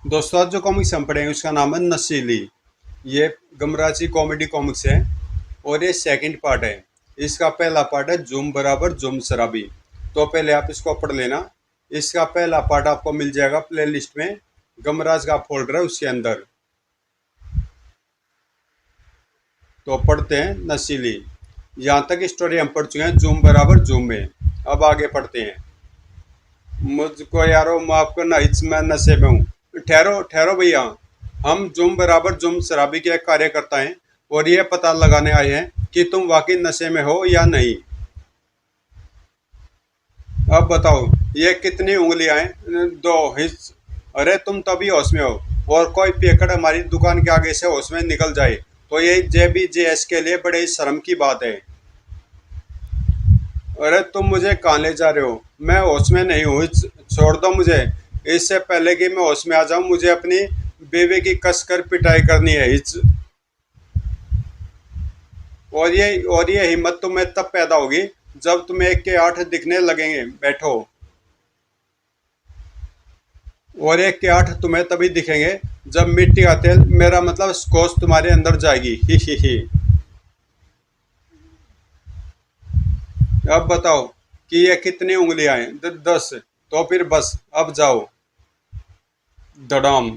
दोस्तों आज जो कॉमिक्स हम पढ़ेंगे उसका नाम है नशीली। ये गमराजी कॉमेडी कॉमिक्स है और ये सेकंड पार्ट है। इसका पहला पार्ट है जुम बराबर जुम शराबी। तो पहले आप इसको पढ़ लेना। इसका पहला पार्ट आपको मिल जाएगा प्लेलिस्ट में, गमराज का फोल्डर है उसके अंदर। तो पढ़ते हैं नशीली। यहाँ तक स्टोरी हम पढ़ चुके हैं जुम बराबर जुम में। अब आगे पढ़ते हैं। मुझको यारो माफ करना, मैं नशे में हूँ। ठहरो ठहरो भैया, हम जुम बराबर जुम शराबी के एक कार्यकर्ता हैं और ये पता लगाने आए हैं कि तुम वाकई नशे में हो या नहीं। अब बताओ ये कितनी उंगलियां हैं? दो हिस्स। अरे तुम तभी होश में हो और कोई पेकड़ हमारी दुकान के आगे से होश में निकल जाए तो ये JBJS के लिए बड़े ही शर्म की बात है। अरे तुम मुझे कहाँ ले जा रहे हो? मैं होश में नहीं हूँ, छोड़ दो मुझे। इससे पहले कि मैं होश में आ जाऊं मुझे अपनी बीवी की कसकर पिटाई करनी है। और ये हिम्मत तुम्हें तब पैदा होगी जब तुम्हें 1 के 8 दिखने लगेंगे। बैठो। और 1 के 8 तुम्हें तभी दिखेंगे जब मिट्टी का तेल, मेरा मतलब स्कॉच, तुम्हारे अंदर जाएगी। ही। अब बताओ कि ये कितनी उंगलियां हैं? 10। तो फिर बस अब जाओ। दड़ाम।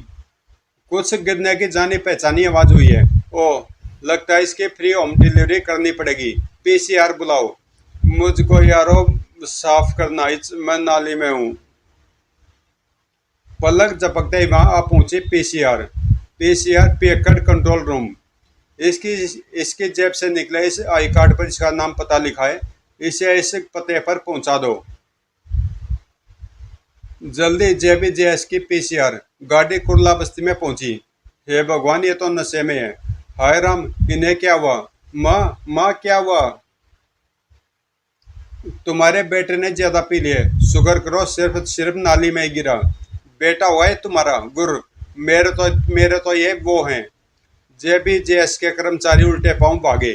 कुछ गिरने की जानी पहचानी आवाज हुई है। ओह, लगता है इसकी फ्री होम डिलीवरी करनी पड़ेगी। PCR बुलाओ। मुझको यारो साफ करना, मैं नाली में हूँ। पलक झपकते ही वहां आप पहुंचे पीसीआर पियक्कड़ कंट्रोल रूम। इसकी इसकी जेब से निकले इस आई कार्ड पर इसका नाम पता लिखा है। इसे इस पते पर पहुंचा दो जल्दी। JBJS की PCR गाड़ी कुर्ला बस्ती में पहुंची। हे भगवान, ये तो नशे में है। हाय राम, इन्हें क्या हुआ? माँ माँ, क्या हुआ? तुम्हारे बेटे ने ज्यादा पी लिए, शुगर करो, सिर्फ सिर्फ नाली में ही गिरा। बेटा हुआ है तुम्हारा गुर। मेरे तो ये वो हैं। JBJS के कर्मचारी उल्टे पांव भागे।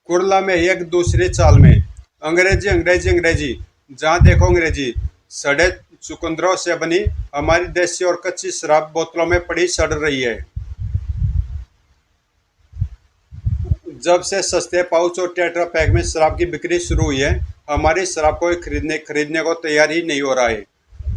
कुरला में एक दूसरी चाल में। अंग्रेजी अंग्रेजी अंग्रेजी, जहाँ देखो अंग्रेजी। सड़े चुकंदरों से बनी हमारी देसी और कच्ची शराब बोतलों में पड़ी सड़ रही है। जब से सस्ते पाउच और टेट्रा पैक में शराब की बिक्री शुरू हुई है, हमारी शराब को खरीदने खरीदने को तैयार ही नहीं हो रहा है।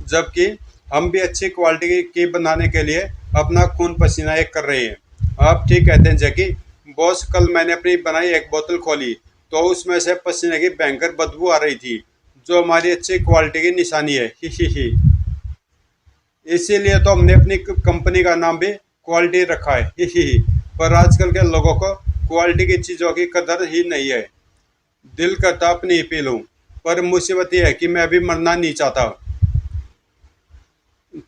जबकि हम भी अच्छी क्वालिटी की बनाने के लिए अपना खून पसीना एक कर रहे हैं। आप ठीक कहते हैं जैकी। बॉस, कल मैंने अपनी बनाई एक बोतल खोली तो उसमें से पसीने की भयंकर बदबू आ रही थी, जो हमारी अच्छी क्वालिटी की निशानी है। ही। इसीलिए तो हमने अपनी कंपनी का नाम भी क्वालिटी रखा है। ही। पर आजकल के लोगों को क्वालिटी की चीज़ों की कदर ही नहीं है। दिल करता अपनी ही पी लूं, पर मुसीबत यह है कि मैं अभी मरना नहीं चाहता।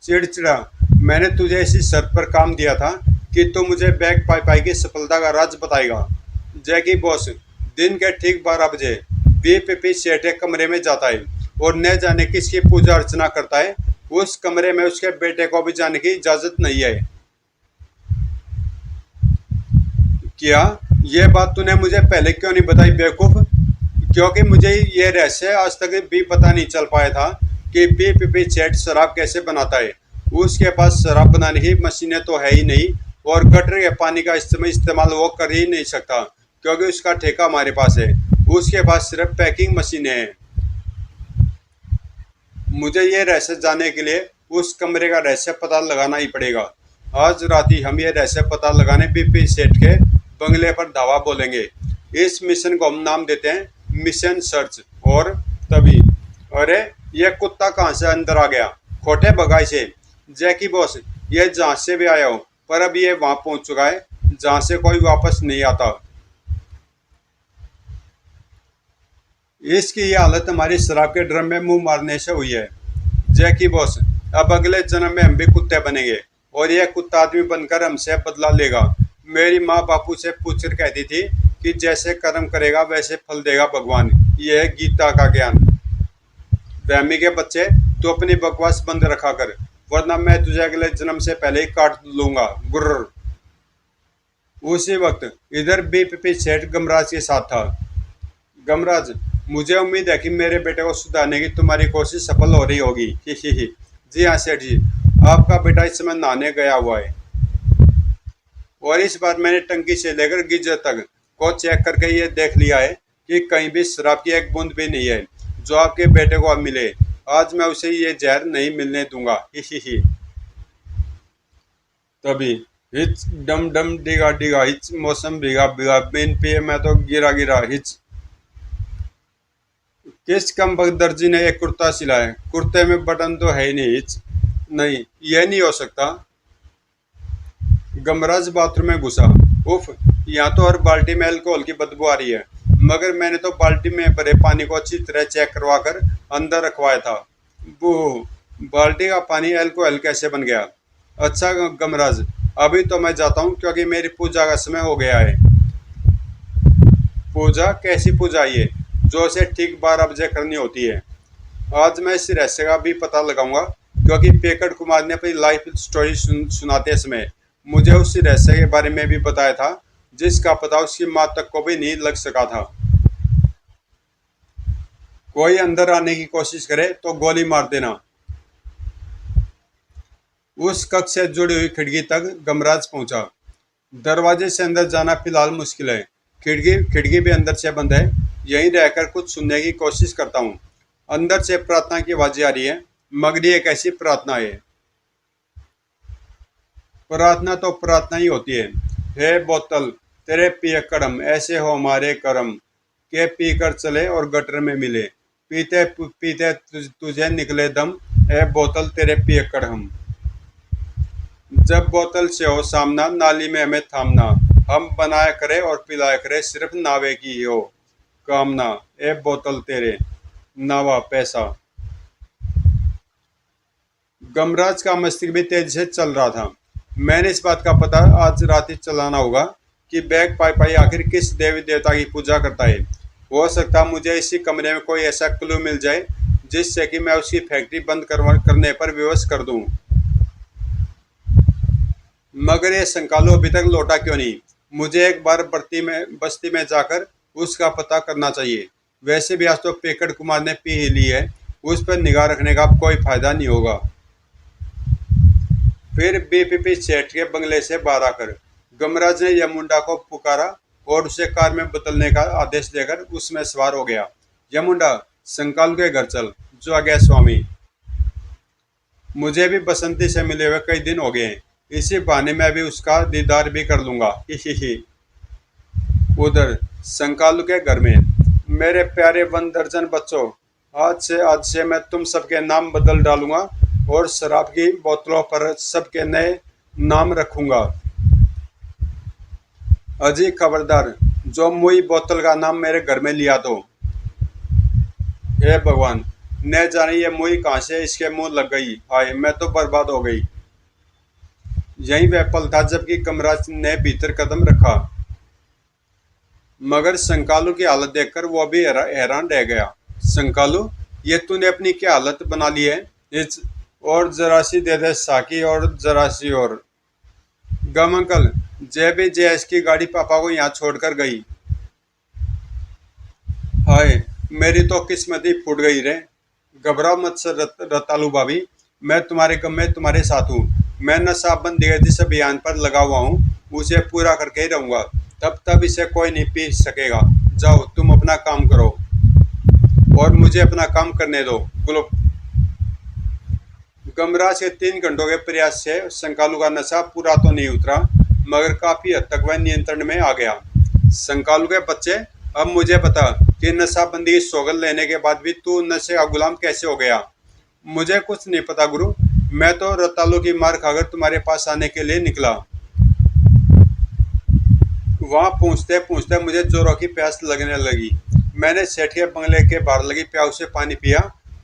चिड़चिड़ा। मैंने तुझे इसी शर्त पर काम दिया था कि तू मुझे बैग पाई पाई की सफलता का राज बताएगा। जैकी बॉस, दिन के ठीक 12 बजे BPP सेठ एक कमरे में जाता है और न जाने किसकी पूजा अर्चना करता है। उस कमरे में उसके बेटे को भी जाने की इजाजत नहीं है। क्या? ये बात तूने मुझे पहले क्यों नहीं बताई बेवकूफ? क्योंकि मुझे ये रहस्य आज तक भी पता नहीं चल पाया था कि BPP सेठ शराब कैसे बनाता है। उसके पास शराब बनाने की मशीनें तो है ही नहीं और गटर के पानी का इस्तेमाल वो कर ही नहीं सकता क्योंकि उसका ठेका हमारे पास है। उसके पास सिर्फ पैकिंग मशीनें हैं। मुझे ये रहस्य जानने के लिए उस कमरे का रहस्य पता लगाना ही पड़ेगा। आज रात ही हम ये रहस्य पता लगाने BP सेठ के बंगले पर धावा बोलेंगे। इस मिशन को हम नाम देते हैं मिशन सर्च। और तभी, अरे ये कुत्ता कहाँ से अंदर आ गया? खोटे भगाई से। जैकी बॉस, ये जहाँ से भी आया हो, पर अब ये वहां पहुंच चुका है जहाँ से कोई वापस नहीं आता। इसकी ये हालत हमारी शराब के ड्रम में मुंह मारने से हुई है। जैकी बॉस, अब अगले जन्म में हम भी कुत्ते बनेंगे और यह कुत्ता आदमी बनकर हमसे बदला लेगा। मेरी माँ बापू से पूछकर कहती थी कि जैसे कर्म करेगा वैसे फल देगा भगवान। यह है गीता का ज्ञान। वहमी के बच्चे, तू अपनी बकवास बंद रखा कर, वरना मैं तुझे अगले जन्म से पहले ही काट लूंगा। गुर्र। उसी वक्त इधर BPP सेठ गमराज के साथ था। गमराज, मुझे उम्मीद है कि मेरे बेटे को सुधारने की तुम्हारी कोशिश सफल हो रही होगी। ही। जी हाँ सेठ जी, आपका बेटा इस समय नहाने गया हुआ है और इस बार मैंने टंकी से लेकर गीजर तक को चेक करके ये देख लिया है कि कहीं भी शराब की एक बूंद भी नहीं है जो आपके बेटे को अब मिले। आज मैं उसे ये जहर नहीं मिलने दूंगा। ही। तभी हिच डम डम डिगा डिगा हिच मौसम भिगा भिगा बिन पिए मैं तो गिरा गिरा हिच। किस कम वक्त दर्जी ने एक कुर्ता सिलाया, कुर्ते में बटन तो है ही नहीं। हिच नहीं, यह नहीं हो सकता। गमराज बाथरूम में घुसा। उफ, यहाँ तो हर बाल्टी में अल्कोहल की बदबू आ रही है, मगर मैंने तो बाल्टी में भरे पानी को अच्छी तरह चेक करवा कर अंदर रखवाया था। बू, बाल्टी का पानी अल्कोहल कैसे बन गया? अच्छा गमराज, अभी तो मैं जाता हूँ क्योंकि मेरी पूजा का समय हो गया है। पूजा? कैसी पूजा ये जो उसे ठीक 12 बजे करनी होती है? आज मैं इस रहस्य का भी पता लगाऊंगा क्योंकि पेकड़ कुमार ने अपनी लाइफ स्टोरी सुनाते समय मुझे उस रहस्य के बारे में भी बताया था जिसका पता उसकी माँ तक को भी नहीं लग सका था। कोई अंदर आने की कोशिश करे तो गोली मार देना। उस कक्ष से जुड़ी हुई खिड़की तक गमराज पहुंचा। दरवाजे से अंदर जाना फिलहाल मुश्किल है। खिड़की खिड़की भी अंदर से बंद है। यहीं रहकर कुछ सुनने की कोशिश करता हूँ। अंदर से प्रार्थना की आवाजें आ रही है, मगर ये कैसी प्रार्थना है? प्रार्थना तो प्रार्थना ही होती है। हे बोतल, तेरे पिए कड़म, ऐसे हो हमारे करम के पी कर चले और गटर में मिले, पीते पीते तुझे निकले दम, ए बोतल तेरे पिए कड़म। जब बोतल से हो सामना, नाली में हमें थामना, हम बनाया करे और पिलाया करे सिर्फ नावे की ही हो कामना, ए बोतल तेरे नावा पैसा। गमराज का मस्तिष्क भी तेजी से चल रहा था। मैंने इस बात का पता आज रात ही चलाना होगा कि बैग पाई पाई आखिर किस देवी देवता की पूजा करता है। हो सकता मुझे इसी कमरे में कोई ऐसा क्लू मिल जाए जिससे कि मैं उसकी फैक्ट्री बंद करने पर विवश कर दूं। मगर ये संकालू अभी तक लौटा क्यों नहीं? मुझे एक बार बस्ती में जाकर उसका पता करना चाहिए। वैसे भी आज तो पेकड़ कुमार ने पी ही ली है, उस पर निगाह रखने का अब कोई फायदा नहीं होगा। फिर बीपीपी सेठ के बंगले से बाहर आकर गमराज ने यमुंडा को पुकारा और उसे कार में बदलने का आदेश देकर उसमें सवार हो गया। यमुंडा, संकालू के घर चल। जो आ गया स्वामी। मुझे भी बसंती से मिले हुए कई दिन हो गए हैं, इसी बहाने मैं भी उसका दीदार भी कर लूंगा। ही। उधर संकालू के घर में, मेरे प्यारे 1 दर्जन बच्चों, आज से मैं तुम सबके नाम बदल डालूंगा और शराब की बोतलों पर सबके नए नाम रखूंगा। अजी खबरदार, जो मुई बोतल का नाम मेरे घर में लिया तो। हे भगवान, न जाने ये मुई कहाँ से इसके मुंह लग गई। हाय, मैं तो बर्बाद हो गई। यही वह पल था जबकि कमराज ने भीतर कदम रखा, मगर संकालू की हालत देखकर वो भी हैरान रह गया। संकालू, ये तूने अपनी क्या हालत बना ली है? इस और जरा सी दे दे साकी, और जरा सी और। गम अंकल, जय भी जयस की गाड़ी पापा को यहाँ छोड़कर गई। हाय, मेरी तो किस्मत ही फूट गई रे। घबराओ मत सर रतालू भाभी, मैं तुम्हारे गम में तुम्हारे साथ हूँ। मैं नशाबंदी के जिस अभियान पर लगा हुआ हूँ उसे पूरा करके ही रहूंगा। तब इसे कोई नहीं पी सकेगा। जाओ तुम अपना काम करो और मुझे अपना काम करने दो। ग्लुप। गमराज के 3 घंटों के प्रयास से संकालू का नशा पूरा तो नहीं उतरा, मगर काफी हद तक वह नियंत्रण में आ गया। संकालू के बच्चे, अब मुझे बता कि नशाबंदी की सौगंध लेने के बाद भी तू नशे का गुलाम कैसे हो गया? मुझे कुछ नहीं पता गुरु, मैं तो रतालू की मार खाकर तुम्हारे पास आने के लिए निकला। वहां पहुंचते पहुंचते मुझे जोरों की प्यास लगने लगी। मैंने सेठ के बंगले के बाहर लगी प्याऊ से पानी पिया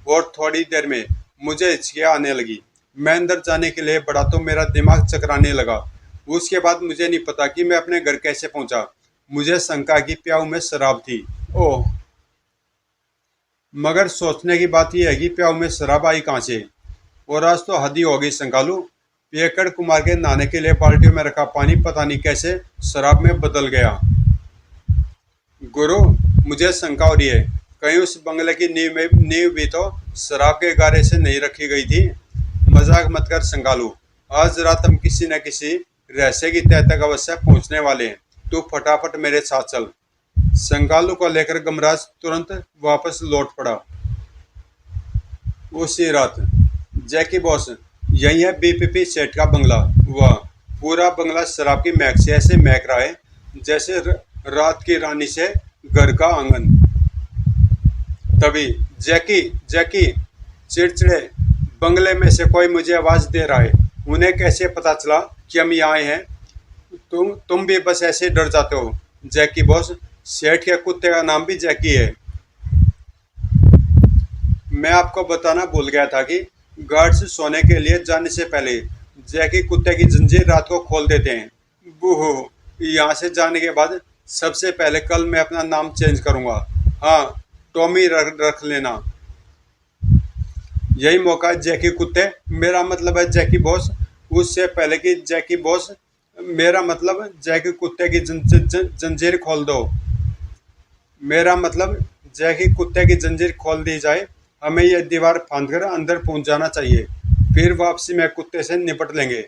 और थोड़ी देर में मुझे हिचकियां आने लगी। मैं अंदर जाने के लिए बढ़ा तो मेरा दिमाग चकराने लगा। उसके बाद मुझे नहीं पता कि मैं अपने घर कैसे पहुंचा। मुझे शंका की प्याऊ में शराब थी। ओह, मगर सोचने की बात यह है कि प्याऊ में शराब आई कहाँ से? और आज तो हद ही हो गई संकालू। पेकड़ कुमार के नहाने के लिए बाल्टियों में रखा पानी पता नहीं कैसे शराब में बदल गया। गुरु, मुझे शंका हो रही है, कहीं उस बंगले की नींव भी तो शराब के गारे से नहीं रखी गई थी? मजाक मत कर संगालू। आज रात हम किसी न किसी रहस्य की तह तक अवश्य पहुंचने वाले हैं। तू फटाफट मेरे साथ चल। संगालू को लेकर गमराज तुरंत वापस लौट पड़ा। उसी रात जैकी बॉस, यही है बीपीपी सेठ का बंगला। वह पूरा बंगला शराब की महक से ऐसे महक रहा है जैसे रात की रानी से घर का आंगन। तभी जैकी जैकी चिड़चिड़े, बंगले में से कोई मुझे आवाज दे रहा है। उन्हें कैसे पता चला कि हम यहाँ आए हैं? तुम भी बस ऐसे ही डर जाते हो। जैकी बॉस, सेठ के कुत्ते का नाम भी जैकी है। मैं आपको बताना भूल गया था कि गार्ड्स सोने के लिए जाने से पहले जैकी कुत्ते की जंजीर रात को खोल देते हैं। बूहो, यहाँ से जाने के बाद सबसे पहले कल मैं अपना नाम चेंज करूंगा। हाँ, टॉमी रख लेना। यही मौका है जैकी कुत्ते, मेरा मतलब है जैकी बॉस। उससे पहले कि जैकी बॉस, मेरा मतलब जैकी कुत्ते की जंजीर खोल दो। मेरा मतलब जैकी कुत्ते की जंजीर खोल दी जाए। हमें यह दीवार फांदकर अंदर पहुंच जाना चाहिए, फिर वापसी में कुत्ते से निपट लेंगे।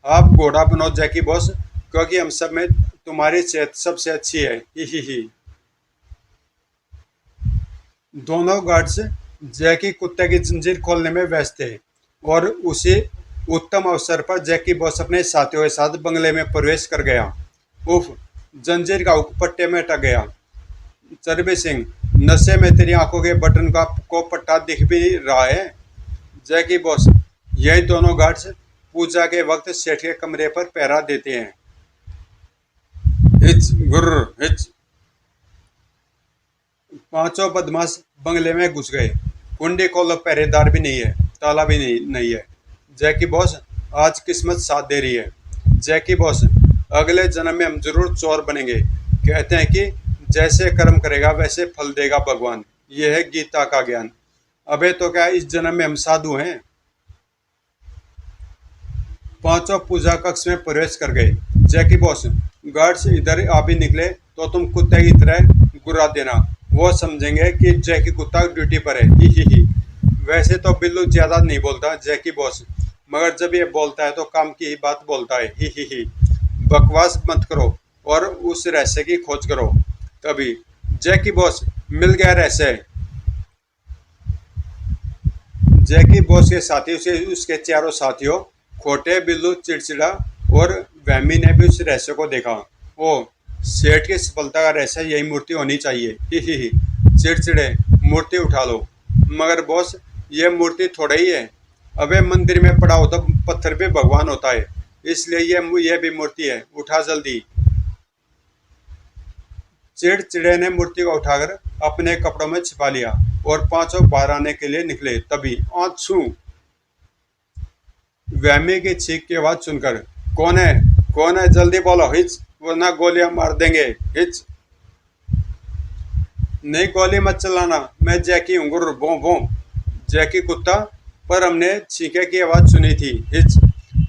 आप घोड़ा बनो जैकी बॉस, क्योंकि हम सब में तुम्हारी सेहत सबसे अच्छी है। ही। दोनों गार्ड्स जैकी कुत्ते की जंजीर खोलने में व्यस्त थे और उसी उत्तम अवसर पर जैकी बॉस अपने साथियों के साथ बंगले में प्रवेश कर गया। उफ, जंजीर का हुक पट्टे में अटक गया। चरबी सिंह, नशे में तेरी आंखों के बटन का को पट्टा दिख भी रहा है। जैकी बॉस, यही दोनों गार्ड्स पूजा के वक्त सेठ के कमरे पर पहरा देते हैं। हिच गुर्र हिच। पांचों बदमाश बंगले में घुस गए। कुंडी खोलो, पहरेदार भी नहीं है, ताला भी नहीं है। जैकी बॉस, आज किस्मत साथ दे रही है। जैकी बॉस, अगले जन्म में हम जरूर चोर बनेंगे। कहते हैं कि जैसे कर्म करेगा वैसे फल देगा भगवान। यह है गीता का ज्ञान। अबे तो क्या इस जन्म में हम साधु हैं? पांचों पूजा कक्ष में प्रवेश कर गए। जैकी बॉस, गार्ड्स इधर आ भी निकले तो तुम कुत्ते की तरह गुर्रा देना। वो समझेंगे कि जैकी कुत्ता ड्यूटी पर है। ही। वैसे तो बिल्लू ज्यादा नहीं बोलता जैकी बॉस, मगर जब ये बोलता है तो काम की ही बात बोलता है। ही। बकवास मत करो और उस रहस्य की खोज करो। तभी जैकी बॉस, मिल गया रहस्य। जैकी बॉस के साथी उसके चारों साथियों, खोटे, बिल्लू, चिड़चिड़ा और वहमी ने भी उस रहस्य को देखा। ओ, सेठ की सफलता का रहस्य यही मूर्ति होनी चाहिए। ही। चिड़चिड़े, मूर्ति उठा लो। मगर बॉस, ये मूर्ति थोड़ा ही है। अबे मंदिर में पड़ा होता पत्थर पे भगवान होता है, इसलिए ये भी मूर्ति है। उठा जल्दी। चिड़चिड़े ने मूर्ति को उठाकर अपने कपड़ों में छिपा लिया और पांचों बाहर आने के लिए निकले। तभी आंसू, वहमी की चीख की आवाज सुनकर, कौन है, कौन है, जल्दी बोलो हिच, वरना गोलियां मार देंगे। हिच। नहीं, गोली मत चलाना, मैं जैकी हूँ। गुर्र भों भों। जैकी कुत्ता, पर हमने छींके की आवाज सुनी थी। हिच।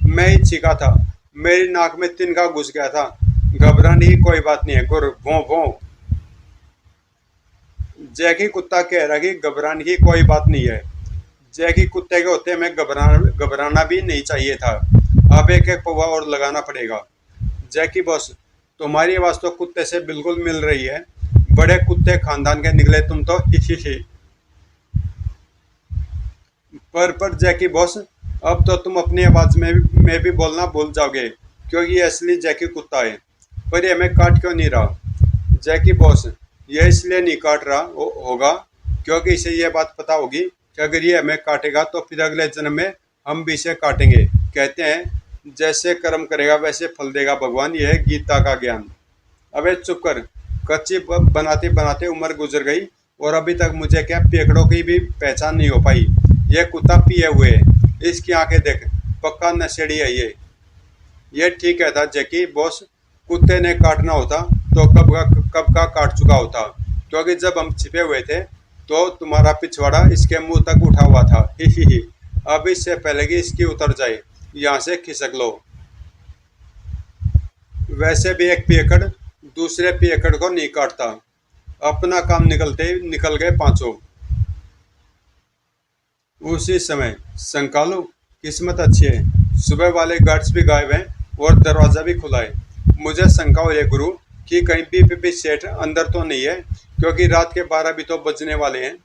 मैं ही छींका था, मेरी नाक में तिनका घुस गया था। घबराने की कोई बात नहीं है। गुर्र भों भों। जैकी कुत्ता कह रहा कि घबराने की कोई बात नहीं है। जैकी कुत्ते के होते हमें घबराना भी नहीं चाहिए था। अब एक एक पौवा और लगाना पड़ेगा। जैकी बॉस, तुम्हारी आवाज तो कुत्ते से बिल्कुल मिल रही है। बड़े कुत्ते खानदान के निकले तुम तो। ही। पर जैकी बॉस, अब तो तुम अपनी आवाज में भी बोलना भूल जाओगे, क्योंकि ये असली जैकी कुत्ता है। पर ये हमें काट क्यों नहीं रहा? जैकी बॉस, ये इसलिए नहीं काट रहा होगा क्योंकि इसे ये बात पता होगी कि अगर ये हमें काटेगा तो फिर अगले जन्म में हम भी इसे काटेंगे। कहते हैं जैसे कर्म करेगा वैसे फल देगा भगवान। यह है गीता का ज्ञान। अबे चुप कर। कच्ची बनाते बनाते उम्र गुजर गई और अभी तक मुझे क्या पेकड़ों की भी पहचान नहीं हो पाई। यह कुत्ता पिए हुए है, इसकी आंखें देख, पक्का नशेड़ी है ये ठीक कहता जैकी बॉस। कुत्ते ने काटना होता तो कब का काट चुका होता, क्योंकि जब हम छिपे हुए थे तो तुम्हारा पिछवाड़ा इसके मुंह तक उठा हुआ था। ही। अब इससे पहले कि इसकी उतर जाए, यहाँ से खिसक लो। वैसे भी एक पियकड़ दूसरे पियकड़ को नहीं काटता। अपना काम निकल गए पांचों। उसी समय संकालू, किस्मत अच्छी है, सुबह वाले गार्ड्स भी गायब हैं और दरवाजा भी खुला है। मुझे शंका हो रही है गुरु कि कहीं बीपीपी सेठ अंदर तो नहीं है, क्योंकि रात के 12 भी तो बजने वाले हैं।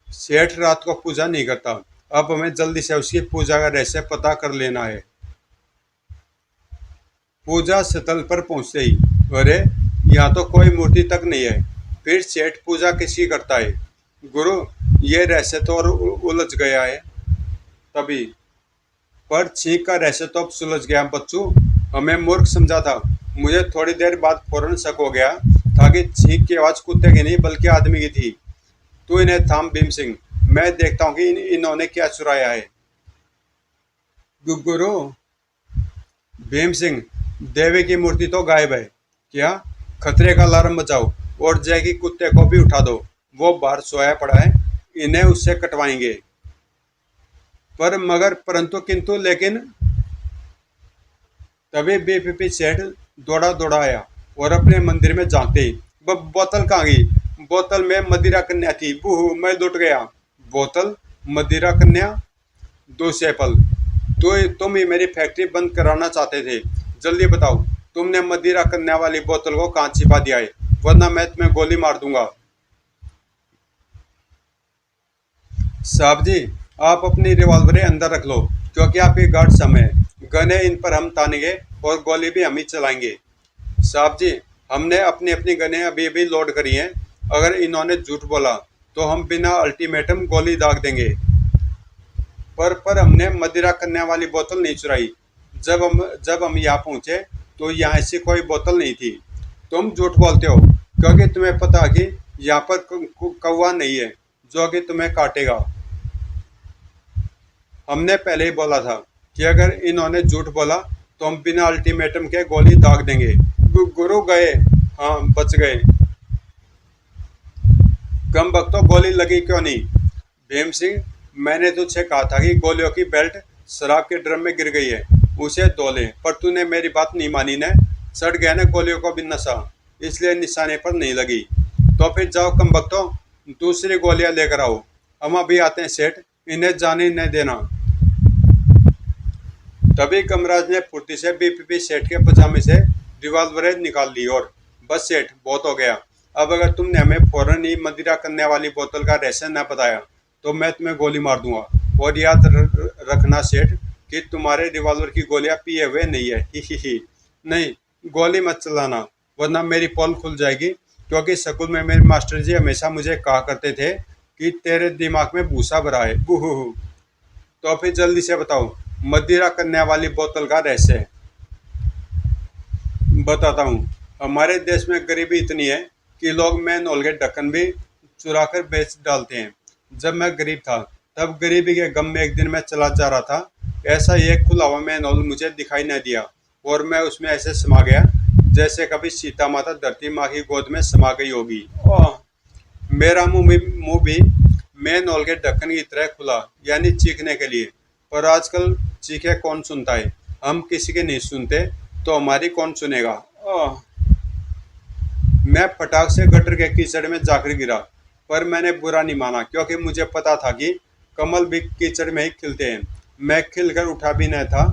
सेठ रात को पूजा नहीं करता। अब हमें जल्दी से उसकी पूजा का रहस्य पता कर लेना है। पूजा स्थल पर पहुंचते ही, अरे यहाँ तो कोई मूर्ति तक नहीं है, फिर सेठ पूजा किसकी करता है? गुरु, ये रहस्य तो और उलझ गया है। तभी पर छींक का रहस्य तो अब सुलझ गया बच्चू। हमें मूर्ख समझा था। मुझे थोड़ी देर बाद फौरन शक हो गया था कि छींक की आवाज कुत्ते की नहीं बल्कि आदमी की थी। तू इन्हें थाम भीम सिंह, मैं देखता हूँ कि इन्होंने क्या चुराया है। गुरु, भीम सिंह, देवी की मूर्ति तो गायब है। क्या? खतरे का अलार्म बजाओ और जय की कुत्ते को भी उठा दो, वो बाहर सोया पड़ा है, इन्हें उससे कटवाएंगे। पर मगर परंतु किंतु लेकिन तभी बीपीपी सेठ दौड़ा दौड़ा आया और अपने मंदिर में झांकते ही, बोतल कहाँ गई? बोतल में मदिरा कन्या थी। बूहू, मैं लुट गया। बोतल? मदिरा कन्या? दो सेपल, तो तुम ही मेरी फैक्ट्री बंद कराना चाहते थे। जल्दी बताओ, तुमने मदिरा कन्या वाली बोतल को कहाँ छिपा दिया है, वरना मैं तुम्हें गोली मार दूंगा। साहब जी, आप अपनी रिवॉल्वरें अंदर रख लो, क्योंकि आपके गार्ड समय है। गने इन पर हम तानेंगे और गोली भी हम ही चलाएंगे। साहब जी, हमने अपनी अपनी गने अभी अभी लोड करी हैं। अगर इन्होंने झूठ बोला तो हम बिना अल्टीमेटम गोली दाग देंगे। पर हमने मदिरा कन्या वाली बोतल नहीं चुराई। जब हम यहाँ पहुंचे तो यहाँ ऐसी कोई बोतल नहीं थी। तुम झूठ बोलते हो, क्योंकि तुम्हें पता कि यहाँ पर कौवा नहीं है जो कि तुम्हें काटेगा। हमने पहले ही बोला था कि अगर इन्होंने झूठ बोला तो हम बिना अल्टीमेटम के गोली दाग देंगे। गुरु गए? हाँ, बच गए। कम वक्त तो गोली लगी क्यों नहीं? भीम सिंह, मैंने तुझसे कहा था कि गोलियों की बेल्ट शराब के ड्रम में गिर गई है, उसे धो ले, पर तूने मेरी बात नहीं मानी ने। सड़ गया ना गोलियों को भी नशा, इसलिए निशाने पर नहीं लगी। तो फिर जाओ कम वक्तों, दूसरी गोलियां लेकर आओ। हम अभी आते हैं सेठ, इन्हें जाने न देना। तभी कमराज ने फुर्ती से बीपीपी सेठ के पजामे से रिवॉल्वरें निकाल ली और, बस सेठ, बहुत हो गया। अब अगर तुमने हमें फौरन ही मदिरा कन्या वाली बोतल का रहस्य न बताया तो मैं तुम्हें गोली मार दूंगा। और याद रखना सेठ कि तुम्हारे रिवॉल्वर की गोलियां पिए हुए नहीं है। ही। नहीं, गोली मत चलाना, वरना मेरी पोल खुल जाएगी। क्योंकि स्कूल में मेरे मास्टर जी हमेशा मुझे कहा करते थे कि तेरे दिमाग में भूसा भरा है। बूहू। तो फिर जल्दी से बताओ, मदिरा कन्या वाली बोतल का रहस्य। बताता हूँ। हमारे देश में गरीबी इतनी है कि लोग मैनहोल के ढक्कन भी चुरा कर बेच डालते हैं। जब मैं गरीब था तब गरीबी के गम में एक दिन मैं चला जा रहा था, ऐसा ही एक खुला हुआ मैनहोल मुझे दिखाई न दिया और मैं उसमें ऐसे समा गया जैसे कभी सीता माता धरती माँ की गोद में समा गई होगी। ओह, मेरा मुंह भी मैनहोल के ढक्कन की तरह खुला, यानी चीखने के लिए। पर आजकल चीखे कौन सुनता है? हम किसी के नहीं सुनते तो हमारी कौन सुनेगा? ओह, मैं फटाक से गटर के कीचड़ में जाकर गिरा, पर मैंने बुरा नहीं माना, क्योंकि मुझे पता था कि कमल भी कीचड़ में ही खिलते हैं। मैं खिलकर उठा भी नहीं था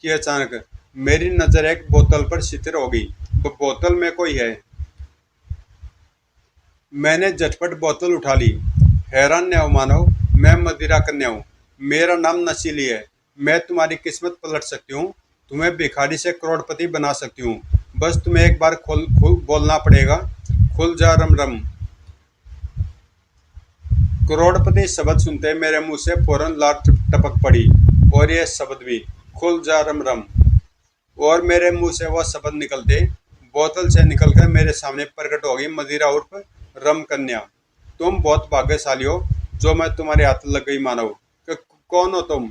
कि अचानक मेरी नजर एक बोतल पर स्थिर हो गई। बोतल में कोई है। मैंने झटपट बोतल उठा ली। हैरान न हो मानव, मैं मदिरा कन्या हूँ, मेरा नाम नशीली है। मैं तुम्हारी किस्मत पलट सकती हूँ, तुम्हें भिखारी से करोड़पति बना सकती हूँ। बस तुम्हें एक बार खोल बोलना पड़ेगा, खुल जा रम रम। करोड़पति शब्द सुनते मेरे मुंह से फौरन लार टपक पड़ी, और ये शब्द भी, खुल जा रम रम। और मेरे मुंह से वह शब्द निकलते बोतल से निकलकर मेरे सामने प्रकट हो गई मदिरा उर्फ रम कन्या। तुम बहुत भाग्यशाली हो जो मैं तुम्हारे हाथ लग गई मानव। कौन हो तुम?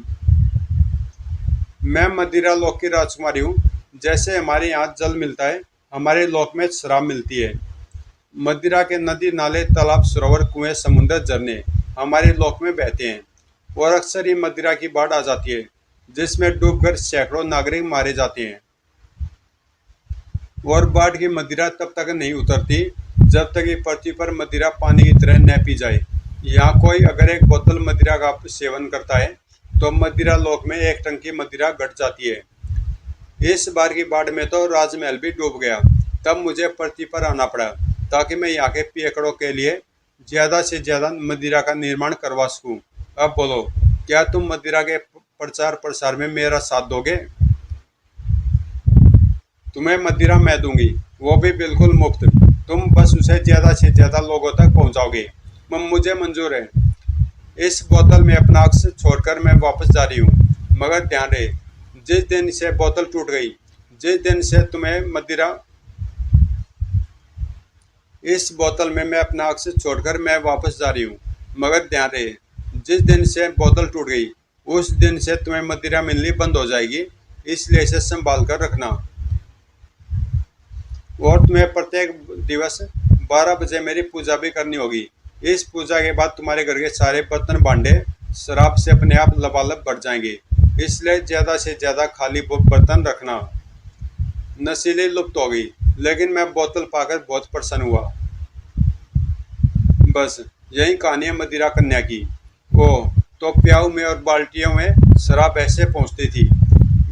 मैं मदिरा लोक की राजकुमारी हूँ। जैसे हमारे यहाँ जल मिलता है, हमारे लोक में शराब मिलती है। मदिरा के नदी नाले तालाब सरोवर कुएं समुद्र झरने हमारे लोक में बहते हैं, और अक्सर ही मदिरा की बाढ़ आ जाती है जिसमें डूबकर सैकड़ों नागरिक मारे जाते हैं। और बाढ़ की मदिरा तब तक नहीं उतरती जब तक ये पृथ्वी पर मदिरा पानी की तरह न पी जाए। यहाँ कोई अगर एक बोतल मदिरा का सेवन करता है तो मदिरा लोक में एक टंकी मदिरा घट जाती है। इस बार की बाढ़ में तो राजमहल भी डूब गया। तब मुझे पृथ्वी पर आना पड़ा ताकि मैं यहाँ के पियकड़ों के लिए ज्यादा से ज्यादा मदिरा का निर्माण करवा सकूं। अब बोलो, क्या तुम मदिरा के प्रचार प्रसार में मेरा साथ दोगे? तुम्हें मदिरा मैं दूंगी, वो भी बिल्कुल मुफ्त। तुम बस उसे ज्यादा से ज्यादा लोगों तक पहुंचाओगे। मुझे मंजूर है। इस बोतल में अपना अक्स छोड़कर मैं वापस जा रही हूँ। मगर ध्यान रहे, जिस दिन से बोतल टूट गई, जिस दिन से तुम्हें मदिरा इस बोतल में मैं अपना अक्स छोड़कर मैं वापस जा रही हूँ। मगर ध्यान रहे, जिस दिन से बोतल टूट गई, उस दिन से तुम्हें मदिरा मिलनी बंद हो जाएगी। इसलिए इसे संभाल कर रखना। और तुम्हें प्रत्येक दिवस 12 बजे मेरी पूजा भी करनी होगी। इस पूजा के बाद तुम्हारे घर के सारे बर्तन भांडे शराब से अपने आप लबालब बढ़ जाएंगे। इसलिए ज्यादा से ज्यादा खाली बर्तन रखना। नशीली लुप्त हो गई, लेकिन मैं बोतल पाकर बहुत प्रसन्न हुआ। बस यही कहानी है मदिरा कन्या की। ओह, तो प्याऊ में और बाल्टियों में शराब ऐसे पहुंचती थी।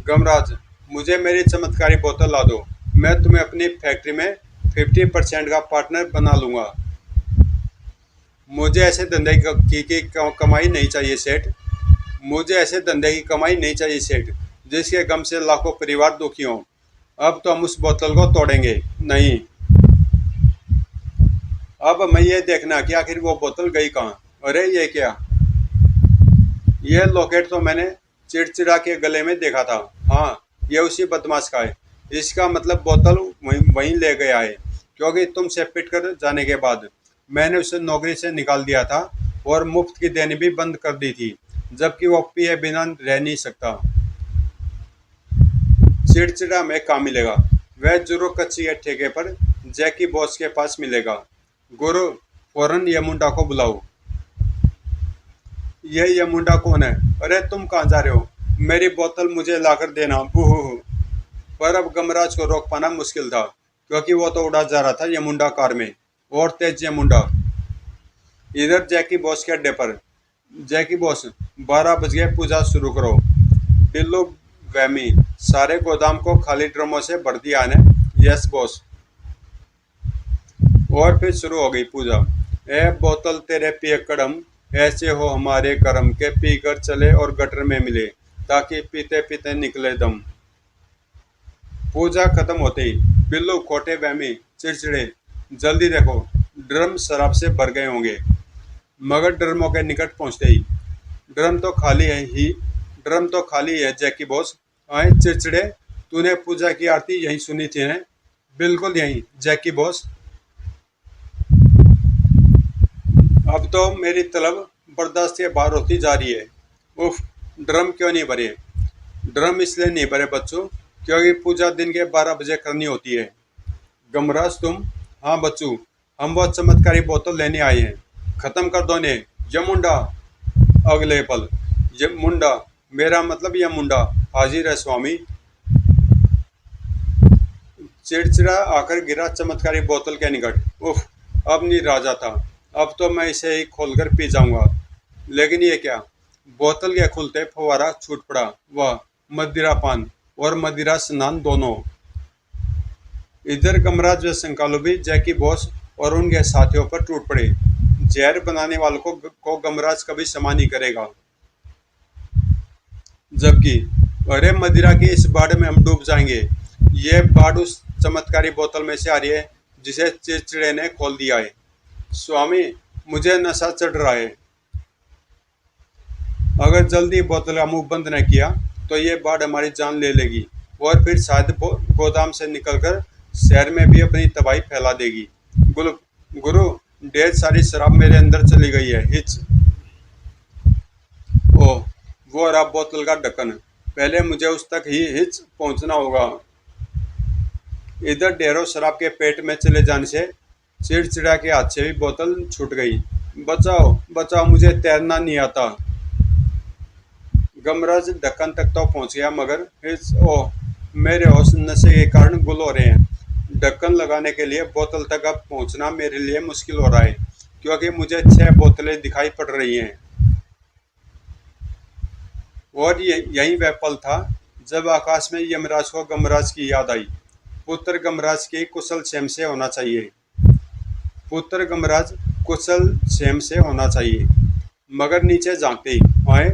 गमराज, मुझे मेरी चमत्कारी बोतल ला दो। मैं तुम्हें अपनी फैक्ट्री में 50% का पार्टनर बना लूंगा। मुझे ऐसे धंधे की कमाई नहीं चाहिए सेठ। मुझे ऐसे धंधे की कमाई नहीं चाहिए सेठ, जिसके गम से लाखों परिवार दुखी हों। अब तो हम उस बोतल को तोड़ेंगे नहीं। अब मैं ये देखना कि आखिर वो बोतल गई कहाँ। अरे ये क्या? ये लॉकेट तो मैंने चिड़चिड़ा के गले में देखा था। हाँ, ये उसी बदमाश का है। इसका मतलब बोतल वहीं ले गया है, क्योंकि तुमसे पिट कर जाने के बाद मैंने उसे नौकरी से निकाल दिया था और मुफ्त की देनी भी बंद कर दी थी, जबकि वो पिए बिना रह नहीं सकता। चिड़चिड़ा में कहाँ मिलेगा? वह जरूर कच्ची के ठेके पर जैकी बॉस के पास मिलेगा। गुरु, फौरन यमुंडा को बुलाओ। ये यमुंडा कौन है? अरे तुम कहाँ जा रहे हो? मेरी बोतल मुझे लाकर देना। बूहू। पर अब गमराज को रोक पाना मुश्किल था, क्योंकि वो तो उड़ा जा रहा था यमुंडा कार में, और तेज यमुंडा। इधर जैकी बॉस के अड्डे पर। जैकी बॉस, 12 बज गए, पूजा शुरू करो। बिल्लू वैमी, सारे गोदाम को खाली ड्रमों से भर दिया ने? Yes boss. और फिर शुरू हो गई पूजा। ए बोतल तेरे पियक्कड़म, ऐसे हो हमारे करम के पीकर चले और गटर में मिले, ताकि पीते पीते निकले दम। पूजा खत्म होते ही बिल्लू, खोटे वहमी, चिड़चिड़े, जल्दी देखो, ड्रम शराब से भर गए होंगे। मगर ड्रमों के निकट पहुंचते ही, ड्रम तो खाली है ही, ड्रम तो खाली है जैकी बॉस। आए चिड़चिड़े, तूने पूजा की आरती यहीं सुनी थी ने? बिल्कुल यहीं जैकी बॉस। अब तो मेरी तलब बर्दाश्त के बाहर होती जा रही है। उफ, ड्रम क्यों नहीं भरे? ड्रम इसलिए नहीं भरे बच्चों, क्योंकि पूजा दिन के 12 बजे करनी होती है। गमराज तुम? हाँ बच्चू, हम वो चमत्कारी बोतल लेने आए हैं। खत्म कर दो ने यमुंडा। अगले पल, ये मुंडा, मेरा मतलब यह मुंडा हाजिर है स्वामी। चिड़चिड़ा आकर गिरा चमत्कारी बोतल के निकट। उफ, अब नहीं राजा था। अब तो मैं इसे ही खोलकर पी जाऊंगा। लेकिन ये क्या? बोतल के खुलते फवारा छूट पड़ा। वह मदिरा पान और मदिरा स्नान दोनों। इधर गमराज व संकालू भी जैकी बॉस और उनके साथियों पर टूट पड़े। जहर बनाने वालों को गमराज कभी क्षमा नहीं करेगा। जबकि अरे मदिरा की इस बाढ़ में हम डूब जाएंगे। ये बाढ़ उस चमत्कारी बोतल में से आ रही है जिसे चिड़चिड़े ने खोल दिया है। स्वामी, मुझे नशा चढ़ रहा है। अगर जल्दी बोतल का मुंह बंद न किया तो ये बाढ़ हमारी जान ले लेगी, और फिर शायद गोदाम से निकलकर शहर में भी अपनी तबाही फैला देगी। गुरु, ढेर सारी शराब मेरे अंदर चली गई है। हिच। ओह, वो रहा बोतल का ढक्कन। पहले मुझे उस तक ही हिच पहुंचना होगा। इधर ढेरों शराब के पेट में चले जाने से चिड़चिड़ा के हाथ से भी बोतल छूट गई। बचाओ बचाओ, मुझे तैरना नहीं आता। गमराज ढक्कन तक तो पहुंच गया, मगर हिच। ओह, मेरे होश नशे के कारण गुल हो रहे हैं। ढक्कन लगाने के लिए बोतल तक अब पहुंचना मेरे लिए मुश्किल हो रहा है, क्योंकि मुझे 6 बोतलें दिखाई पड़ रही हैं। और ये यही वह पल था जब आकाश में यमराज को गमराज की याद आई। पुत्र गमराज की कुशल क्षेम से होना चाहिए। पुत्र गमराज कुशल क्षेम से होना चाहिए। मगर नीचे झांकते ही आए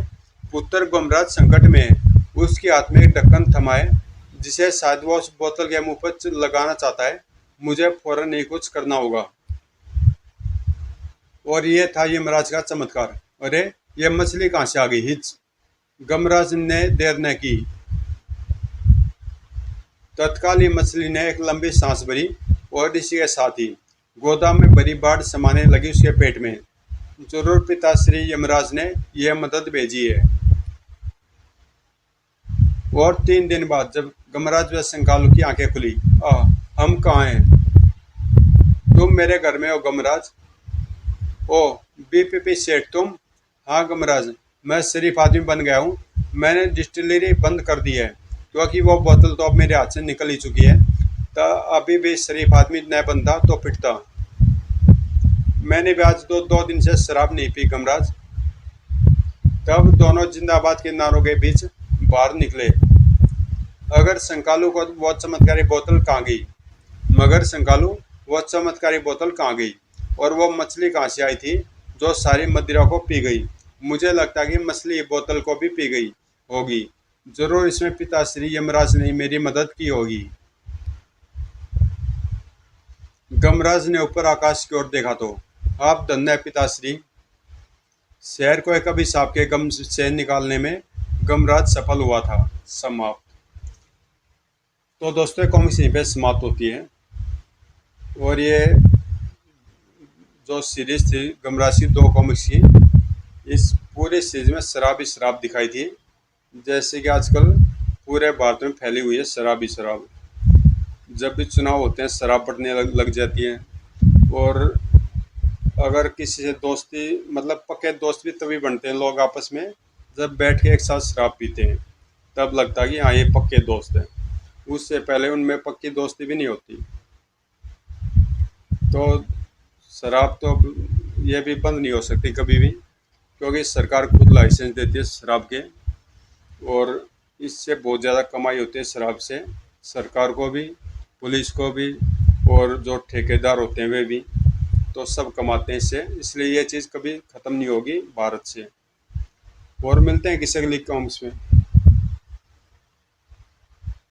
पुत्र गमराज संकट में है। उसके हाथ में एक ढक्कन थमाए जिसे शायद वो उस बोतल के मुंह पर लगाना चाहता है। मुझे फौरन ही कुछ करना होगा। और ये था यमराज का चमत्कार। अरे ये मछली कहाँ से आ गई? हिच। गमराज ने देर न की। तत्काल ही मछली ने एक लंबी सांस भरी और इसी के साथ ही गोदाम में भरी बाढ़ समाने लगी उसके पेट में। जरूर पिताश्री यमराज ने यह मदद भेजी है। और 3 दिन बाद जब गमराज व संकालू की आंखें खुली, हम कहाँ हैं? तुम मेरे घर में हो गमराज। ओ बीपीपी सेठ तुम? हाँ गमराज, मैं शरीफ आदमी बन गया हूँ। मैंने डिस्टिलरी बंद कर दी है क्योंकि वो बोतल तो अब मेरे हाथ से निकल ही चुकी है। तो अभी भी शरीफ आदमी न बनता तो पिटता। मैंने भी आज 2 दिन से शराब नहीं पी गमराज। तब दोनों जिंदाबाद के नारों के बीच बाहर निकले। अगर संकालू को वो चमत्कारी बोतल कहाँ गई? मगर संकालू वो चमत्कारी बोतल कहाँ गई? और वो मछली कहाँ से आई थी जो सारी मदिरा को पी गई? मुझे लगता है कि मछली बोतल को भी पी गई होगी। जरूर इसमें पिताश्री यमराज ने मेरी मदद की होगी। गमराज ने ऊपर आकाश की ओर देखा तो, आप धन्य है पिताश्री। शहर को एक अभिशाप के गम से निकालने में गमराज सफल हुआ था। समाप्त। तो दोस्तों कॉमिक्स यहीं पे समाप्त होती है। और ये जो सीरीज थी गमराज की 2 कॉमिक्स की, इस पूरे सीरीज में शराब ही शराब दिखाई थी। जैसे कि आजकल पूरे भारत में फैली हुई है शराब ही शराब। जब भी चुनाव होते हैं शराब बंटने लग जाती है। और अगर किसी से दोस्ती, मतलब पक्के दोस्त भी तभी बनते हैं लोग आपस में जब बैठ के एक साथ शराब पीते हैं। तब लगता है कि हाँ ये पक्के दोस्त हैं। उससे पहले उनमें पक्की दोस्ती भी नहीं होती। तो शराब तो ये भी बंद नहीं हो सकती कभी भी, क्योंकि सरकार खुद लाइसेंस देती है शराब के। और इससे बहुत ज़्यादा कमाई होती है शराब से, सरकार को भी, पुलिस को भी, और जो ठेकेदार होते हैं वे भी। तो सब कमाते हैं इससे, इसलिए ये चीज़ कभी ख़त्म नहीं होगी भारत से। और मिलते हैं किसी अगली कॉमिक्स में।